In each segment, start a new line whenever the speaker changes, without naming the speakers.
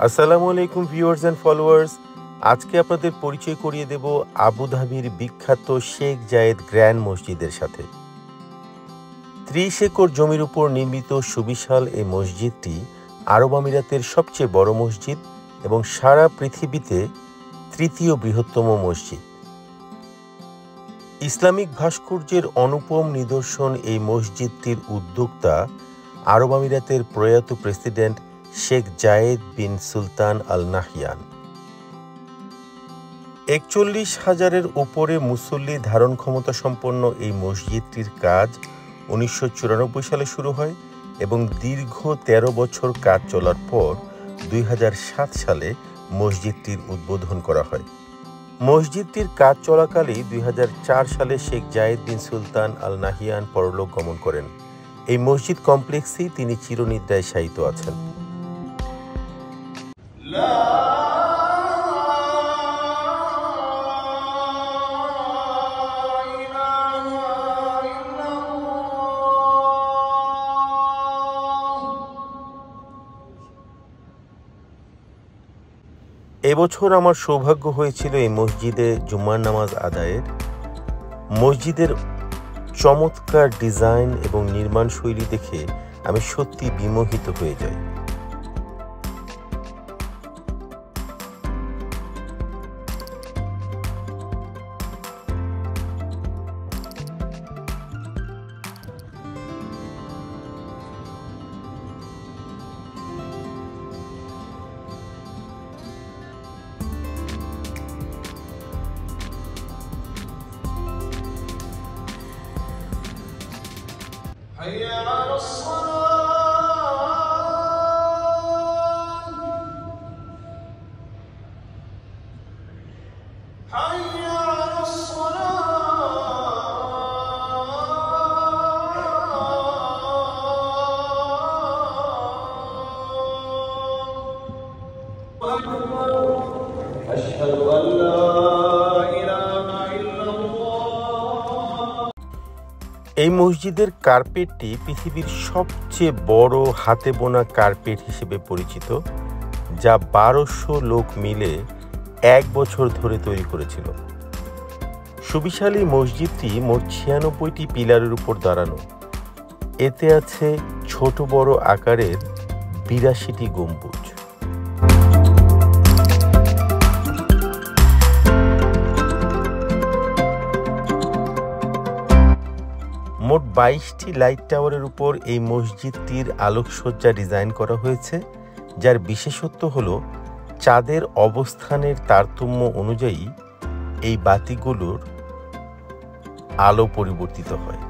আসসালামু আলাইকুম viewers and followers. আজকে আপনাদের পরিচয় করিয়ে দেব আবুধাবির বিখ্যাত শেখ জায়েদ গ্র্যান্ড মসজিদের সাথে। ৩০ একর জমির উপর নির্মিত সুবিশাল এই মসজিদটি আরব আমিরাতের সবচেয়ে বড় মসজিদ এবং সারা পৃথিবীতে তৃতীয় বৃহত্তম মসজিদ। ইসলামিক ভাস্কর্যের অনুপম নিদর্শন এই মসজিদটির উদ্যোক্তা আরব আমিরাতের প্রয়াত প্রেসিডেন্ট শেখ জায়েদ বিন সুলতান আল নাহয়ান। ৪১,০০০-এর উপরে মুসল্লি ধারণ ক্ষমতা সম্পন্ন এই মসজিদটির কাজ ১৯৯৪ সালে শুরু হয় এবং দীর্ঘ ১৩ বছর কাজ চলার পর ২০০৭ সালে মসজিদটির উদ্বোধন করা হয়। মসজিদটির কাজ চলাকালেই ২০০৪ সালে শেখ জায়েদ বিন সুলতান আল নাহয়ান পরলোক গমন করেন। এই মসজিদ কমপ্লেক্সেই তিনি চিরনিদ্রায় শায়িত আছেন। এবছর আমার সৌভাগ্য হয়েছিল এই মসজিদে জুম্মার নামাজ আদায়ের। মসজিদের চমৎকার ডিজাইন এবং নির্মাণ শৈলী দেখে আমি সত্যি বিমোহিত হয়ে যাই।
حي على الصلاة حي على الصلاة أشهد أن لا
এই মসজিদের কার্পেটটি পৃথিবীর সবচেয়ে বড় হাতে বোনা কার্পেট হিসেবে পরিচিত, যা ১২০০ লোক মিলে ১ বছর ধরে তৈরি করেছিল। সুবিশাল এই মসজিদটি মোট ৯৬টি পিলারের উপর দাঁড়ানো। এতে আছে ছোট বড় আকারের ৮২টি গম্বুজ। মোট ২২টি লাইট টাওয়ারের উপর এই মসজিদটির আলোকসজ্জা ডিজাইন করা হয়েছে, যার বিশেষত্ব হল চাঁদের অবস্থানের তারতম্য অনুযায়ী এই বাতিগুলোর আলো পরিবর্তিত হয়।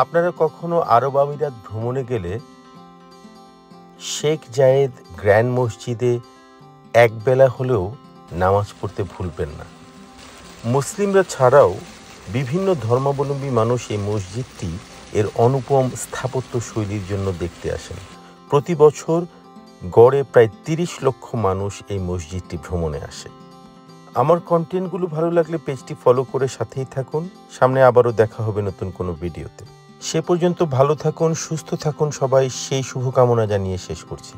আপনারা কখনো আরব আমিরাত ভ্রমণে গেলে শেখ জায়েদ গ্র্যান্ড মসজিদে একবেলা হলেও নামাজ পড়তে ভুলবেন না। মুসলিমরা ছাড়াও বিভিন্ন ধর্মাবলম্বী মানুষ এই মসজিদটি এর অনুপম স্থাপত্য শৈলীর জন্য দেখতে আসেন। প্রতি বছর গড়ে প্রায় ৩০ লক্ষ মানুষ এই মসজিদটি ভ্রমণে আসে। আমার কন্টেন্টগুলো ভালো লাগলে পেজটি ফলো করে সাথেই থাকুন। সামনে আবারও দেখা হবে নতুন কোনো ভিডিওতে। সে পর্যন্ত ভালো থাকুন, সুস্থ থাকুন সবাই, সেই শুভকামনা জানিয়ে শেষ করছি।